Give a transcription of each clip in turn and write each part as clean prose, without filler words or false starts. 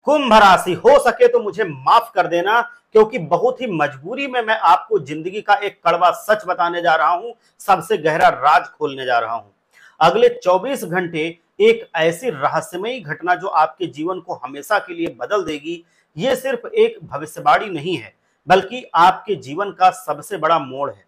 कुंभ राशि, हो सके तो मुझे माफ कर देना, क्योंकि बहुत ही मजबूरी में मैं आपको जिंदगी का एक कड़वा सच बताने जा रहा हूं, सबसे गहरा राज खोलने जा रहा हूं। अगले 24 घंटे एक ऐसी रहस्यमयी घटना जो आपके जीवन को हमेशा के लिए बदल देगी। ये सिर्फ एक भविष्यवाणी नहीं है, बल्कि आपके जीवन का सबसे बड़ा मोड़ है।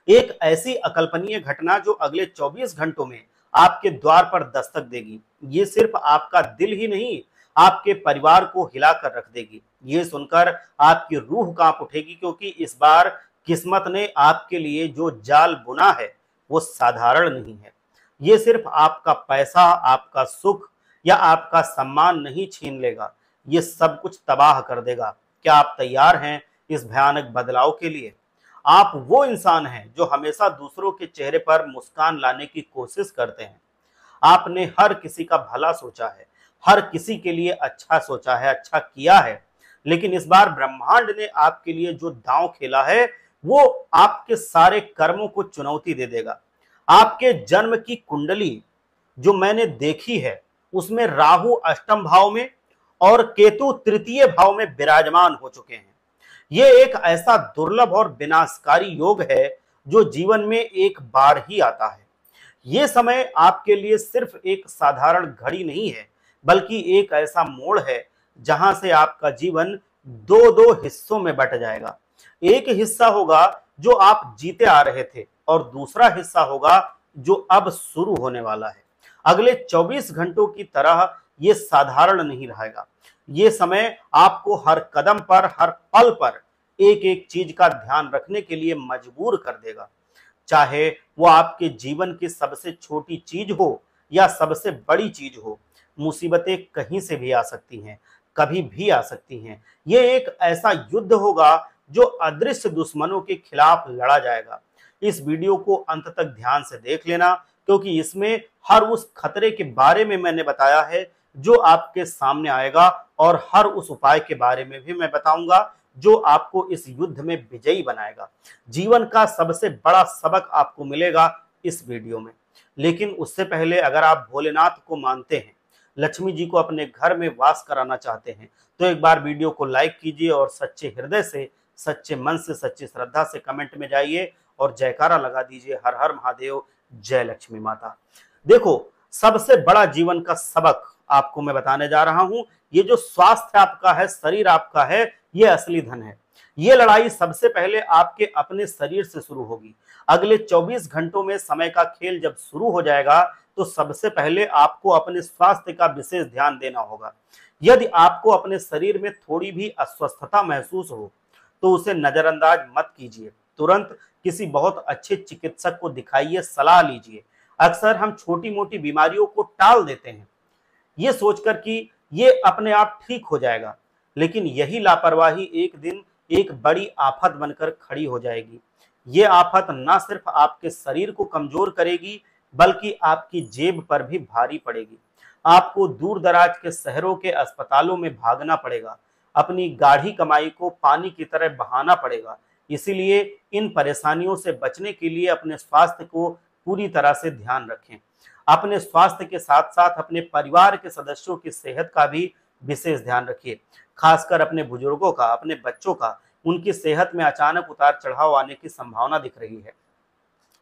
एक ऐसी अकल्पनीय घटना जो अगले 24 घंटों में आपके द्वार पर दस्तक देगी। ये सिर्फ आपका दिल ही नहीं, आपके परिवार को हिलाकर रख देगी। ये सुनकर आपकी रूह कांप उठेगी, क्योंकि इस बार किस्मत ने आपके लिए जो जाल बुना है वो साधारण नहीं है। ये सिर्फ आपका पैसा, आपका सुख या आपका सम्मान नहीं छीन लेगा, ये सब कुछ तबाह कर देगा। क्या आप तैयार हैं इस भयानक बदलाव के लिए? आप वो इंसान हैं जो हमेशा दूसरों के चेहरे पर मुस्कान लाने की कोशिश करते हैं। आपने हर किसी का भला सोचा है, हर किसी के लिए अच्छा सोचा है, अच्छा किया है। लेकिन इस बार ब्रह्मांड ने आपके लिए जो दांव खेला है वो आपके सारे कर्मों को चुनौती दे देगा। आपके जन्म की कुंडली जो मैंने देखी है उसमें राहु अष्टम भाव में और केतु तृतीय भाव में विराजमान हो चुके हैं। ये एक ऐसा दुर्लभ और विनाशकारी योग है जो जीवन में एक बार ही आता है। ये समय आपके लिए सिर्फ एक साधारण घड़ी नहीं है, बल्कि एक ऐसा मोड़ है जहां से आपका जीवन दो दो हिस्सों में बट जाएगा। एक हिस्सा होगा जो आप जीते आ रहे थे और दूसरा हिस्सा होगा जो अब शुरू होने वाला है। अगले 24 घंटों की तरह ये साधारण नहीं रहेगा। ये समय आपको हर कदम पर, हर पल पर एक एक चीज का ध्यान रखने के लिए मजबूर कर देगा। चाहे वो आपके जीवन की सबसे छोटी चीज हो या सबसे बड़ी चीज हो, मुसीबतें कहीं से भी आ सकती हैं, कभी भी आ सकती हैं। ये एक ऐसा युद्ध होगा जो अदृश्य दुश्मनों के खिलाफ लड़ा जाएगा। इस वीडियो को अंत तक ध्यान से देख लेना, क्योंकि इसमें हर उस खतरे के बारे में मैंने बताया है जो आपके सामने आएगा, और हर उस उपाय के बारे में भी मैं बताऊंगा जो आपको इस युद्ध में विजयी बनाएगा। जीवन का सबसे बड़ा सबक आपको मिलेगा इस वीडियो में। लेकिन उससे पहले, अगर आप भोलेनाथ को मानते हैं, लक्ष्मी जी को अपने घर में वास कराना चाहते हैं, तो एक बार वीडियो को लाइक कीजिए और सच्चे हृदय से, सच्चे मन से, सच्ची श्रद्धा से कमेंट में जाइए और जयकारा लगा दीजिए, हर हर महादेव, जय लक्ष्मी माता। देखो, सबसे बड़ा जीवन का सबक आपको मैं बताने जा रहा हूं। ये जो स्वास्थ्य आपका है, शरीर आपका है, ये असली धन है। ये लड़ाई सबसे पहले आपके अपने शरीर से शुरू होगी। अगले 24 घंटों में समय का खेल जब शुरू हो जाएगा, तो सबसे पहले आपको अपने स्वास्थ्य का विशेष ध्यान देना होगा। यदि आपको अपने शरीर में थोड़ी भी अस्वस्थता महसूस हो तो उसे नजरअंदाज मत कीजिए। तुरंत किसी बहुत अच्छे चिकित्सक को दिखाइए, सलाह लीजिए। अक्सर हम छोटी मोटी बीमारियों को टाल देते हैं, ये सोचकर कि ये अपने आप ठीक हो जाएगा, लेकिन यही लापरवाही एक दिन एक बड़ी आफत बनकर खड़ी हो जाएगी। ये आफत न सिर्फ आपके शरीर को कमजोर करेगी, बल्कि आपकी जेब पर भी भारी पड़ेगी। आपको दूर दराज के शहरों के अस्पतालों में भागना पड़ेगा, अपनी गाढ़ी कमाई को पानी की तरह बहाना पड़ेगा। इसीलिए इन परेशानियों से बचने के लिए अपने स्वास्थ्य को पूरी तरह से ध्यान रखें। अपने स्वास्थ्य के साथ साथ अपने परिवार के सदस्यों की सेहत का भी विशेष ध्यान रखिए, खासकर अपने बुजुर्गों का, अपने बच्चों का। उनकी सेहत में अचानक उतार चढ़ाव आने की संभावना दिख रही है,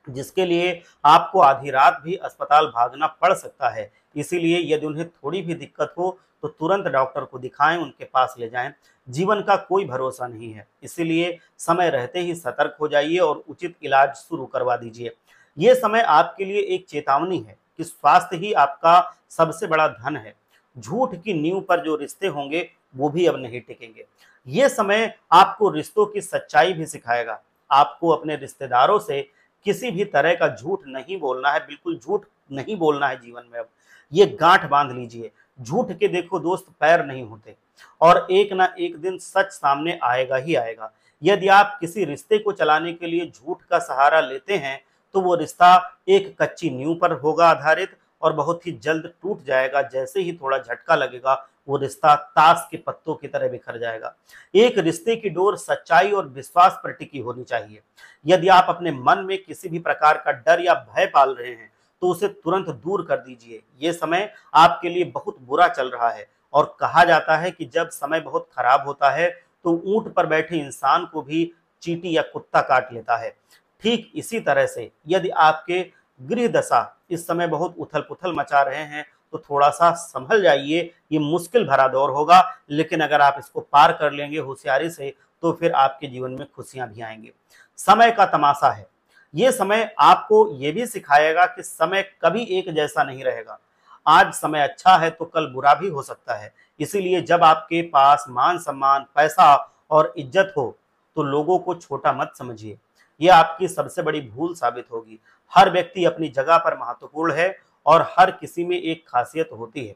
जिसके लिए आपको आधी रात भी अस्पताल भागना पड़ सकता है। इसीलिए यदि उन्हें थोड़ी भी दिक्कत हो तो तुरंत डॉक्टर को दिखाएं, उनके पास ले जाएं। जीवन का कोई भरोसा नहीं है, इसीलिए समय रहते ही सतर्क हो जाइए और उचित इलाज शुरू करवा दीजिए। ये समय आपके लिए एक चेतावनी है कि स्वास्थ्य ही आपका सबसे बड़ा धन है। झूठ की नींव पर जो रिश्ते होंगे वो भी अब नहीं टिकेंगे। ये समय आपको रिश्तों की सच्चाई भी सिखाएगा। आपको अपने रिश्तेदारों से किसी भी तरह का झूठ नहीं बोलना है, बिल्कुल झूठ नहीं बोलना है जीवन में। अब ये गांठ बांध लीजिए। झूठ के देखो दोस्त पैर नहीं होते, और एक ना एक दिन सच सामने आएगा ही आएगा। यदि आप किसी रिश्ते को चलाने के लिए झूठ का सहारा लेते हैं तो वो रिश्ता एक कच्ची नींव पर होगा आधारित, और बहुत ही जल्द टूट जाएगा। जैसे ही थोड़ा झटका लगेगा वो रिश्ता ताश के पत्तों की तरह बिखर जाएगा। एक रिश्ते की डोर सच्चाई और विश्वास पर टिकी होनी चाहिए। यदि आप अपने मन में किसी भी प्रकार का डर या भय पाल रहे हैं तो उसे तुरंत दूर कर दीजिए। ये समय आपके लिए बहुत बुरा चल रहा है और कहा जाता है कि जब समय बहुत खराब होता है तो ऊंट पर बैठे इंसान को भी चींटी या कुत्ता काट लेता है। ठीक इसी तरह से यदि आपके गृह दशा इस समय बहुत उथल पुथल मचा रहे हैं तो थोड़ा सा संभल जाइए। ये मुश्किल भरा दौर होगा, लेकिन अगर आप इसको पार कर लेंगे होशियारी से तो फिर आपके जीवन में खुशियां भी आएंगी। समय का तमाशा है। ये समय आपको ये भी सिखाएगा कि समय कभी एक जैसा नहीं रहेगा। आज समय अच्छा है तो कल बुरा भी हो सकता है। इसीलिए जब आपके पास मान सम्मान, पैसा और इज्जत हो तो लोगों को छोटा मत समझिए। यह आपकी सबसे बड़ी भूल साबित होगी। हर व्यक्ति अपनी जगह पर महत्वपूर्ण है और हर किसी में एक खासियत होती है।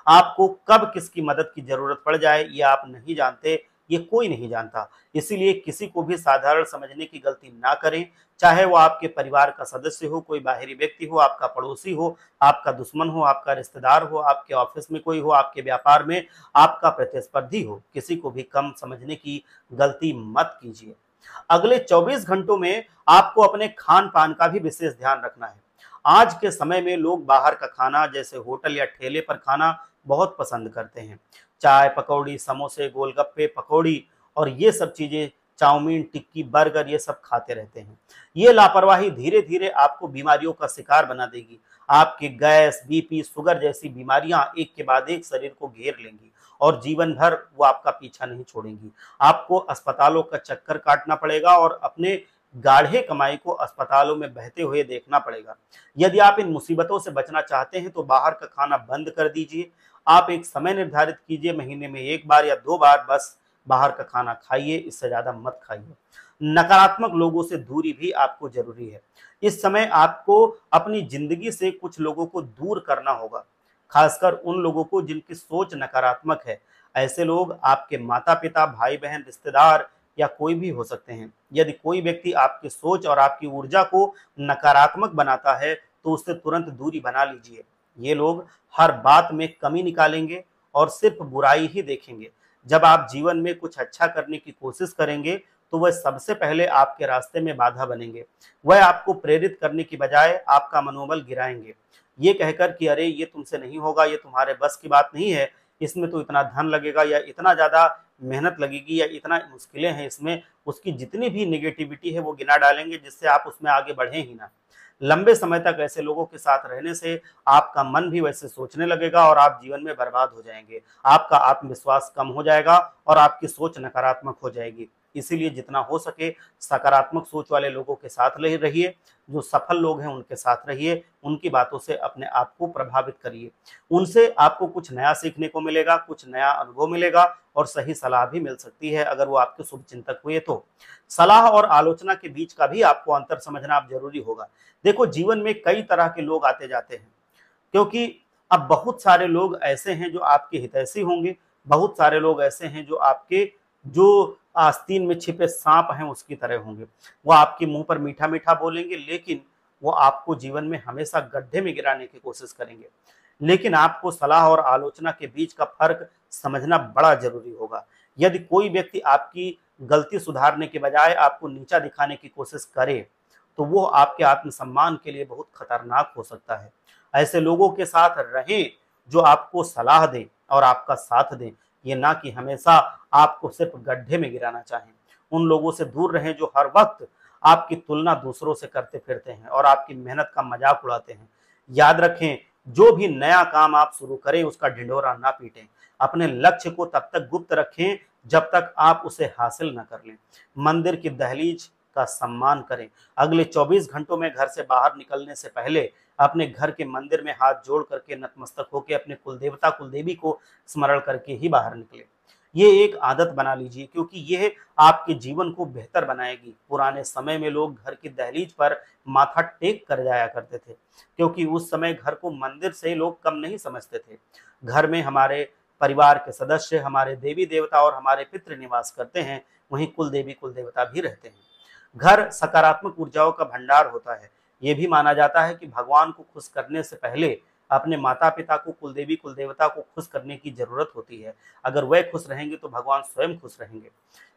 आपको कब किसकी मदद की जरूरत पड़ जाए ये आप नहीं जानते, ये कोई नहीं जानता। इसीलिए किसी को भी साधारण समझने की गलती ना करें, चाहे वो आपके परिवार का सदस्य हो, कोई बाहरी व्यक्ति हो, आपका पड़ोसी हो, आपका दुश्मन हो, आपका रिश्तेदार हो, आपके ऑफिस में कोई हो, आपके व्यापार में आपका प्रतिस्पर्धी हो। किसी को भी कम समझने की गलती मत कीजिए। अगले 24 घंटों में आपको अपने खान पान का भी विशेष ध्यान रखना है। आज के समय में लोग बाहर का खाना जैसे होटल या ठेले पर खाना बहुत पसंद करते हैं। चाय, पकौड़ी, समोसे, गोलगप्पे, पकौड़ी और ये सब चीजें, चाउमीन, टिक्की, बर्गर, ये सब खाते रहते हैं। ये लापरवाही धीरे धीरे आपको बीमारियों का शिकार बना देगी। आपके गैस, बीपी, शुगर जैसी बीमारियां एक के बाद एक शरीर को घेर लेंगी और जीवन भर वो आपका पीछा नहीं छोड़ेंगी। आपको अस्पतालों का चक्कर काटना पड़ेगा और अपने गाढ़े कमाई को अस्पतालों में बहते हुए देखना पड़ेगा। यदि आप इन मुसीबतों से बचना चाहते हैं तो बाहर का खाना बंद कर दीजिए। आप एक समय निर्धारित कीजिए, महीने में 1 बार या 2 बार बस बाहर का खाना खाइए, इससे ज्यादा मत खाइए। नकारात्मक लोगों से दूरी भी आपको जरूरी है। इस समय आपको अपनी जिंदगी से कुछ लोगों को दूर करना होगा, खासकर उन लोगों को जिनकी सोच नकारात्मक है। ऐसे लोग आपके माता पिता, भाई बहन, रिश्तेदार या कोई भी हो सकते हैं। यदि कोई व्यक्ति आपकी सोच और आपकी ऊर्जा को नकारात्मक बनाता है तो उससे तुरंत दूरी बना लीजिए। ये लोग हर बात में कमी निकालेंगे और सिर्फ बुराई ही देखेंगे। जब आप जीवन में कुछ अच्छा करने की कोशिश करेंगे तो वह सबसे पहले आपके रास्ते में बाधा बनेंगे। वह आपको प्रेरित करने की बजाय आपका मनोबल गिराएंगे, ये कहकर कि अरे ये तुमसे नहीं होगा, ये तुम्हारे बस की बात नहीं है, इसमें तो इतना धन लगेगा या इतना ज्यादा मेहनत लगेगी या इतना मुश्किलें हैं इसमें। उसकी जितनी भी निगेटिविटी है वो गिना डालेंगे, जिससे आप उसमें आगे बढ़े ही ना। लंबे समय तक ऐसे लोगों के साथ रहने से आपका मन भी वैसे सोचने लगेगा और आप जीवन में बर्बाद हो जाएंगे। आपका आत्मविश्वास कम हो जाएगा और आपकी सोच नकारात्मक हो जाएगी। इसीलिए जितना हो सके सकारात्मक सोच वाले लोगों के साथ रहिए। जो सफल लोग हैं उनके साथ रहिए, उनकी बातों से अपने आप को प्रभावित करिए। उनसे आपको कुछ नया सीखने को मिलेगा, कुछ नया अनुभव मिलेगा और सही सलाह भी मिल सकती है अगर वो आपके शुभचिंतक हुए तो। सलाह और आलोचना के बीच का भी आपको अंतर समझना आप जरूरी होगा। देखो, जीवन में कई तरह के लोग आते जाते हैं, क्योंकि अब बहुत सारे लोग ऐसे हैं जो आपके हितैषी होंगे, बहुत सारे लोग ऐसे हैं जो आपके जो आस्तीन में छिपे सांप हैं उसकी तरह होंगे। वो आपके मुंह पर मीठा मीठा बोलेंगे, लेकिन वो आपको जीवन में हमेशा गड्ढे में गिराने की कोशिश करेंगे। लेकिन आपको सलाह और आलोचना के बीच का फर्क समझना बड़ा जरूरी होगा। यदि कोई व्यक्ति आपकी गलती सुधारने के बजाय आपको नीचा दिखाने की कोशिश करे तो वो आपके आत्मसम्मान के लिए बहुत खतरनाक हो सकता है। ऐसे लोगों के साथ रहें जो आपको सलाह दें और आपका साथ दें, ये ना कि हमेशा आपको सिर्फ गड्ढे में गिराना चाहें। उन लोगों से दूर रहें जो हर वक्त आपकी तुलना दूसरों से करते फिरते हैं और आपकी मेहनत का मजाक उड़ाते हैं। याद रखें, जो भी नया काम आप शुरू करें उसका ढिंढोरा ना पीटें। अपने लक्ष्य को तब तक गुप्त रखें जब तक आप उसे हासिल न कर लें। मंदिर की दहलीज का सम्मान करें। अगले 24 घंटों में घर से बाहर निकलने से पहले अपने घर के मंदिर में हाथ जोड़ करके नतमस्तक होकर अपने कुलदेवता कुलदेवी को स्मरण करके ही बाहर निकले। ये एक आदत बना लीजिए, क्योंकि यह आपके जीवन को बेहतर बनाएगी। पुराने समय में लोग घर की दहलीज पर माथा टेक कर जाया करते थे, क्योंकि उस समय घर को मंदिर से लोग कम नहीं समझते थे। घर में हमारे परिवार के सदस्य, हमारे देवी देवता और हमारे पितृ निवास करते हैं, वहीं कुल देवी कुल देवता भी रहते हैं। घर सकारात्मक ऊर्जाओं का भंडार होता है। यह भी माना जाता है कि भगवान को खुश करने से पहले अपने माता पिता को, कुलदेवी कुलदेवता को खुश करने की जरूरत होती है। अगर वह खुश रहेंगे तो भगवान स्वयं खुश रहेंगे।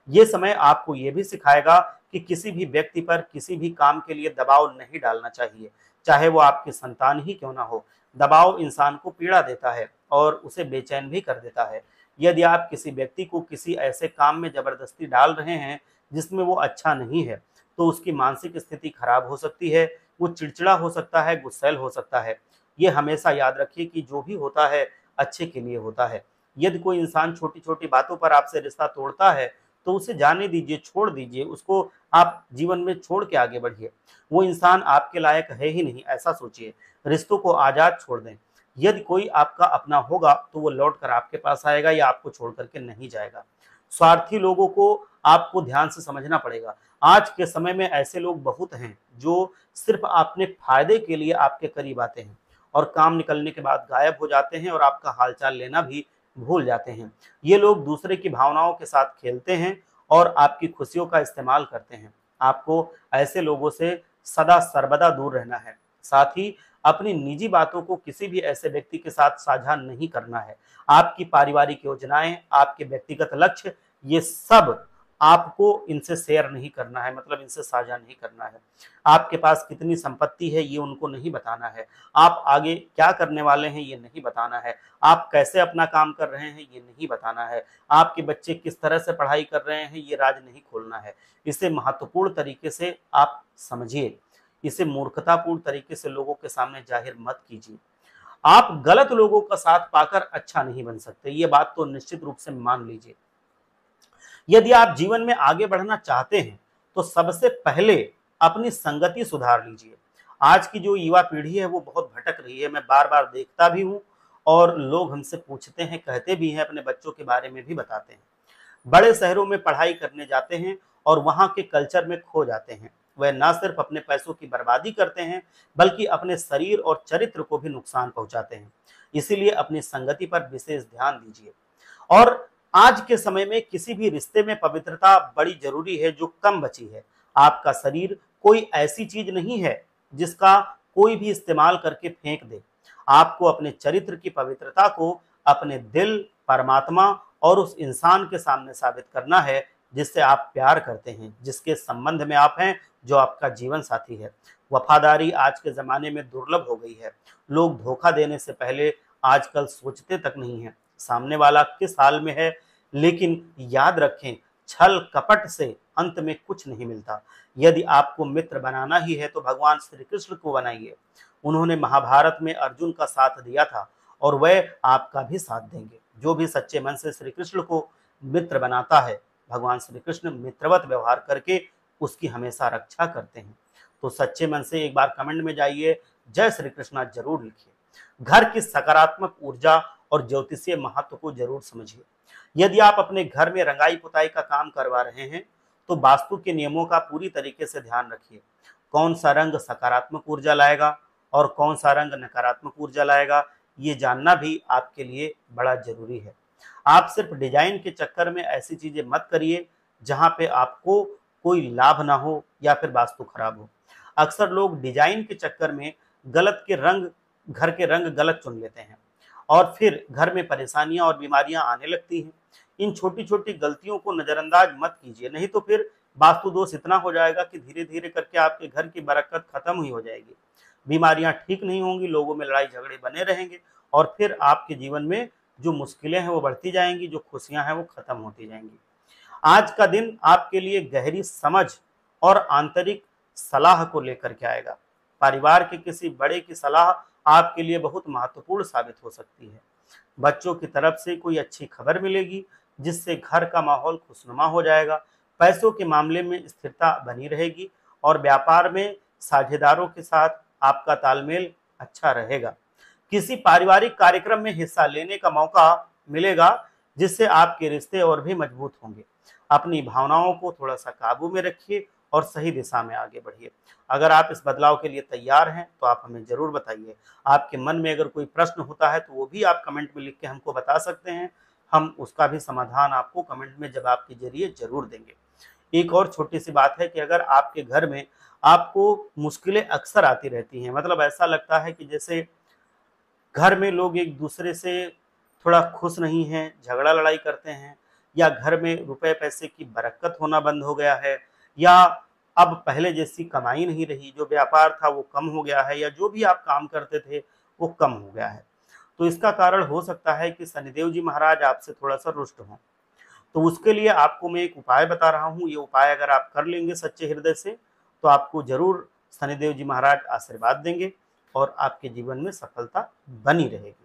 ये समय आपको ये भी सिखाएगा कि किसी भी व्यक्ति पर किसी भी काम के लिए दबाव नहीं डालना चाहिए, चाहे वो आपकी संतान ही क्यों ना हो। दबाव इंसान को पीड़ा देता है। और उसे बेचैन भी कर देता है। यदि आप किसी व्यक्ति को किसी ऐसे काम में जबरदस्ती डाल रहे हैं जिसमें वो अच्छा नहीं है, तो उसकी मानसिक स्थिति खराब हो सकती है, वो चिड़चिड़ा हो सकता है, गुस्सैल हो सकता है। ये हमेशा याद रखिए कि जो भी होता है अच्छे के लिए होता है। यदि कोई इंसान छोटी-छोटी बातों पर आपसे रिश्ता तोड़ता है, तो उसे जाने दीजिए, छोड़ दीजिए, उसको आप जीवन में छोड़ के आगे बढ़िए। वो इंसान आपके लायक है ही नहीं, ऐसा सोचिए। रिश्तों को आज़ाद छोड़ दें। यदि कोई आपका अपना होगा, तो वो लौट कर आपके पास आएगा या आपको छोड़ कर के नहीं जाएगा। स्वार्थी लोगों को आपको ध्यान से समझना पड़ेगा। आज के समय में ऐसे लोग बहुत हैं, जो सिर्फ़ अपने फ़ायदे के लिए आपके करीब आते हैं और काम निकलने के बाद गायब हो जाते हैं और आपका हालचाल लेना भी भूल जाते हैं। ये लोग दूसरे की भावनाओं के साथ खेलते हैं और आपकी खुशियों का इस्तेमाल करते हैं। आपको ऐसे लोगों से सदा सर्वदा दूर रहना है। साथ ही अपनी निजी बातों को किसी भी ऐसे व्यक्ति के साथ साझा नहीं करना है। आपकी पारिवारिक योजनाएँ, आपके व्यक्तिगत लक्ष्य, ये सब आपको इनसे शेयर नहीं करना है, मतलब इनसे साझा नहीं करना है। आपके पास कितनी संपत्ति है, ये उनको नहीं बताना है। आप आगे क्या करने वाले हैं, ये नहीं बताना है। आप कैसे अपना काम कर रहे हैं, ये नहीं बताना है। आपके बच्चे किस तरह से पढ़ाई कर रहे हैं, ये राज नहीं खोलना है। इसे महत्वपूर्ण तरीके से आप समझिए। इसे मूर्खतापूर्ण तरीके से लोगों के सामने जाहिर मत कीजिए। आप गलत लोगों का साथ पाकर अच्छा नहीं बन सकते, ये बात तो निश्चित रूप से मान लीजिए। यदि आप जीवन में आगे बढ़ना चाहते हैं, तो सबसे पहले अपनी संगति सुधार लीजिए। आज की जो युवा पीढ़ी है वो बहुत भटक रही है, मैं बार-बार देखता भी हूँ और लोग हमसे पूछते हैं, कहते भी हैं, अपने बच्चों के बारे में भी बताते हैं। बड़े शहरों में पढ़ाई करने जाते हैं और वहाँ के कल्चर में खो जाते हैं। वह ना सिर्फ अपने पैसों की बर्बादी करते हैं, बल्कि अपने शरीर और चरित्र को भी नुकसान पहुँचाते हैं। इसीलिए अपनी संगति पर विशेष ध्यान दीजिए। और आज के समय में किसी भी रिश्ते में पवित्रता बड़ी ज़रूरी है जो कम बची है। आपका शरीर कोई ऐसी चीज़ नहीं है जिसका कोई भी इस्तेमाल करके फेंक दे। आपको अपने चरित्र की पवित्रता को अपने दिल, परमात्मा और उस इंसान के सामने साबित करना है जिससे आप प्यार करते हैं, जिसके संबंध में आप हैं, जो आपका जीवन साथी है। वफादारी आज के ज़माने में दुर्लभ हो गई है। लोग धोखा देने से पहले आजकल सोचते तक नहीं हैं, सामने वाला किस हाल में है। लेकिन याद रखें, छल कपट से अंत में कुछ नहीं मिलता। यदि आपको मित्र बनाना ही है तो भगवान श्री कृष्ण को बनाइए। उन्होंने महाभारत में अर्जुन का साथ दिया था और वह आपका भी साथ देंगे। जो भी सच्चे मन से श्री कृष्ण को मित्र बनाता है, भगवान श्री कृष्ण मित्रवत व्यवहार करके उसकी हमेशा रक्षा करते हैं। तो सच्चे मन से एक बार कमेंट में जाइए, जय श्री कृष्णा जरूर लिखिए। घर की सकारात्मक ऊर्जा और ज्योतिषीय महत्व को जरूर समझिए। यदि आप अपने घर में रंगाई पुताई का काम करवा रहे हैं, तो वास्तु के नियमों का पूरी तरीके से ध्यान रखिए। कौन सा रंग सकारात्मक ऊर्जा लाएगा और कौन सा रंग नकारात्मक ऊर्जा लाएगा, ये जानना भी आपके लिए बड़ा जरूरी है। आप सिर्फ डिजाइन के चक्कर में ऐसी चीजें मत करिए जहां पे आपको कोई लाभ ना हो या फिर वास्तु खराब हो। अक्सर लोग डिजाइन के चक्कर में गलत के रंग घर के रंग गलत चुन लेते हैं और फिर घर में परेशानियां और बीमारियां आने लगती हैं। इन छोटी-छोटी गलतियों को नजरअंदाज मत कीजिए, नहीं तो फिर वास्तु दोष इतना हो जाएगा कि धीरे-धीरे करके आपके घर की बरकत खत्म ही हो जाएगी। बीमारियां ठीक नहीं होंगी, लोगों में लड़ाई झगड़े बने रहेंगे और फिर आपके जीवन में जो मुश्किलें हैं वो बढ़ती जाएंगी, जो खुशियां हैं वो खत्म होती जाएंगी। आज का दिन आपके लिए गहरी समझ और आंतरिक सलाह को लेकर के आएगा। परिवार के किसी बड़े की सलाह आपके लिए बहुत महत्वपूर्ण साबित हो सकती है। बच्चों की तरफ से कोई अच्छी खबर मिलेगी जिससे घर का माहौल खुशनुमा हो जाएगा। पैसों के मामले में स्थिरता बनी रहेगी और व्यापार में साझेदारों के साथ आपका तालमेल अच्छा रहेगा। किसी पारिवारिक कार्यक्रम में हिस्सा लेने का मौका मिलेगा जिससे आपके रिश्ते और भी मजबूत होंगे। अपनी भावनाओं को थोड़ा सा काबू में रखिए और सही दिशा में आगे बढ़िए। अगर आप इस बदलाव के लिए तैयार हैं तो आप हमें जरूर बताइए। आपके मन में अगर कोई प्रश्न होता है तो वो भी आप कमेंट में लिख के हमको बता सकते हैं। हम उसका भी समाधान आपको कमेंट में जवाब के जरिए जरूर देंगे। एक और छोटी सी बात है कि अगर आपके घर में आपको मुश्किलें अक्सर आती रहती हैं, मतलब ऐसा लगता है कि जैसे घर में लोग एक दूसरे से थोड़ा खुश नहीं हैं, झगड़ा लड़ाई करते हैं, या घर में रुपए पैसे की बरकत होना बंद हो गया है, या अब पहले जैसी कमाई नहीं रही, जो व्यापार था वो कम हो गया है, या जो भी आप काम करते थे वो कम हो गया है, तो इसका कारण हो सकता है कि शनिदेव जी महाराज आपसे थोड़ा सा रुष्ट हों। तो उसके लिए आपको मैं एक उपाय बता रहा हूँ, ये उपाय अगर आप कर लेंगे सच्चे हृदय से तो आपको जरूर शनिदेव जी महाराज आशीर्वाद देंगे और आपके जीवन में सफलता बनी रहेगी।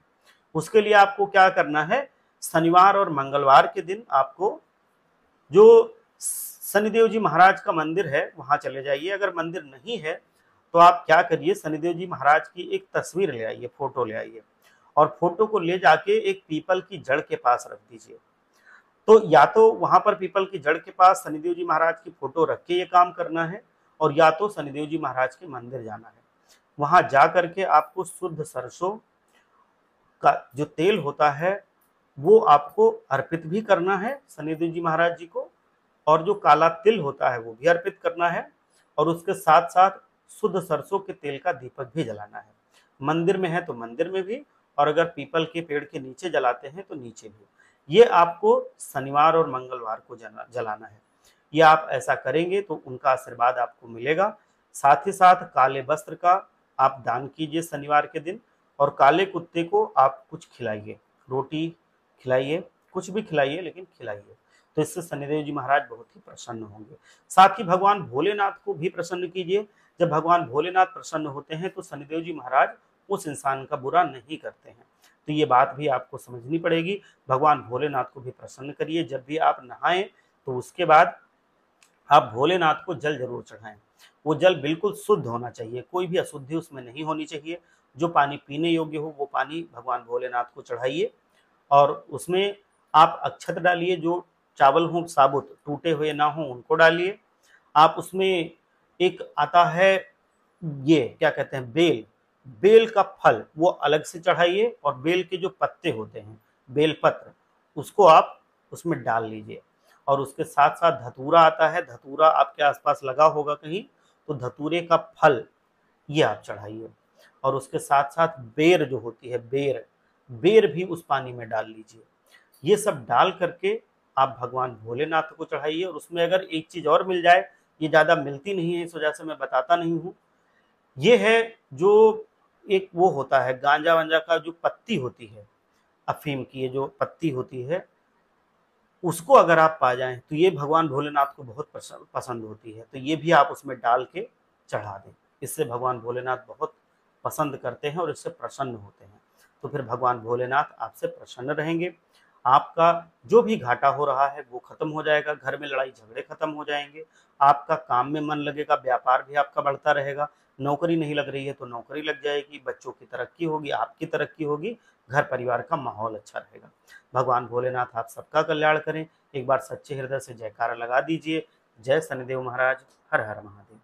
उसके लिए आपको क्या करना है, शनिवार और मंगलवार के दिन आपको जो शनिदेव जी महाराज का मंदिर है वहां चले जाइए। अगर मंदिर नहीं है तो आप क्या करिए, शनिदेव जी महाराज की एक तस्वीर ले आइए, फोटो ले आइए और फोटो को ले जाके एक पीपल की जड़ के पास रख दीजिए। तो या तो वहां पर पीपल की जड़ के पास शनिदेव जी महाराज की फोटो रख के ये काम करना है, और या तो शनिदेव जी महाराज के मंदिर जाना है। वहां जा करके आपको शुद्ध सरसों का जो तेल होता है वो आपको अर्पित भी करना है शनिदेव जी महाराज जी को, और जो काला तिल होता है वो भी अर्पित करना है, और उसके साथ साथ शुद्ध सरसों के तेल का दीपक भी जलाना है। मंदिर में है तो मंदिर में भी, और अगर पीपल के पेड़ के नीचे जलाते हैं तो नीचे भी। ये आपको शनिवार और मंगलवार को जलाना है। ये आप ऐसा करेंगे तो उनका आशीर्वाद आपको मिलेगा। साथ ही साथ काले वस्त्र का आप दान कीजिए शनिवार के दिन, और काले कुत्ते को आप कुछ खिलाइए, रोटी खिलाइए, कुछ भी खिलाइए लेकिन खिलाइए। तो इससे शनिदेव जी महाराज बहुत ही प्रसन्न होंगे। साथ ही भगवान भोलेनाथ को भी प्रसन्न कीजिए। जब भगवान भोलेनाथ प्रसन्न होते हैं तो शनिदेव जी महाराज उस इंसान का बुरा नहीं करते हैं। तो ये बात भी आपको समझनी पड़ेगी। भगवान भोलेनाथ को भी प्रसन्न करिए। जब भी आप नहाएं तो उसके बाद आप भोलेनाथ को जल जरूर चढ़ाएं। वो जल बिल्कुल शुद्ध होना चाहिए, कोई भी अशुद्धि उसमें नहीं होनी चाहिए। जो पानी पीने योग्य हो वो पानी भगवान भोलेनाथ को चढ़ाइए, और उसमें आप अक्षत डालिए, जो चावल हो साबुत टूटे हुए ना हो उनको डालिए। आप उसमें एक आता है, ये क्या कहते हैं, बेल, बेल का फल वो अलग से चढ़ाइए, और बेल के जो पत्ते होते हैं, बेल पत्र, उसको आप उसमें डाल लीजिए। और उसके साथ साथ धतूरा आता है, धतूरा आपके आसपास लगा होगा कहीं, तो धतूरे का फल ये आप चढ़ाइए। और उसके साथ साथ बेर जो होती है, बेर, बेर भी उस पानी में डाल लीजिए। ये सब डाल करके आप भगवान भोलेनाथ को चढ़ाइए। और उसमें अगर एक चीज और मिल जाए, ये ज्यादा मिलती नहीं है इस वजह से मैं बताता नहीं हूँ, ये है जो एक वो होता है गांजा वांजा का जो पत्ती होती है, अफीम की ये जो पत्ती होती है, उसको अगर आप पा जाएं तो ये भगवान भोलेनाथ को बहुत पसंद होती है। तो ये भी आप उसमें डाल के चढ़ा दें। इससे भगवान भोलेनाथ बहुत पसंद करते हैं और इससे प्रसन्न होते हैं। तो फिर भगवान भोलेनाथ आपसे प्रसन्न रहेंगे। आपका जो भी घाटा हो रहा है वो खत्म हो जाएगा, घर में लड़ाई झगड़े खत्म हो जाएंगे, आपका काम में मन लगेगा, व्यापार भी आपका बढ़ता रहेगा। नौकरी नहीं लग रही है तो नौकरी लग जाएगी, बच्चों की तरक्की होगी, आपकी तरक्की होगी, घर परिवार का माहौल अच्छा रहेगा। भगवान भोलेनाथ आप सबका कल्याण करें। एक बार सच्चे हृदय से जयकारा लगा दीजिए। जय शनिदेव महाराज। हर हर महादेव।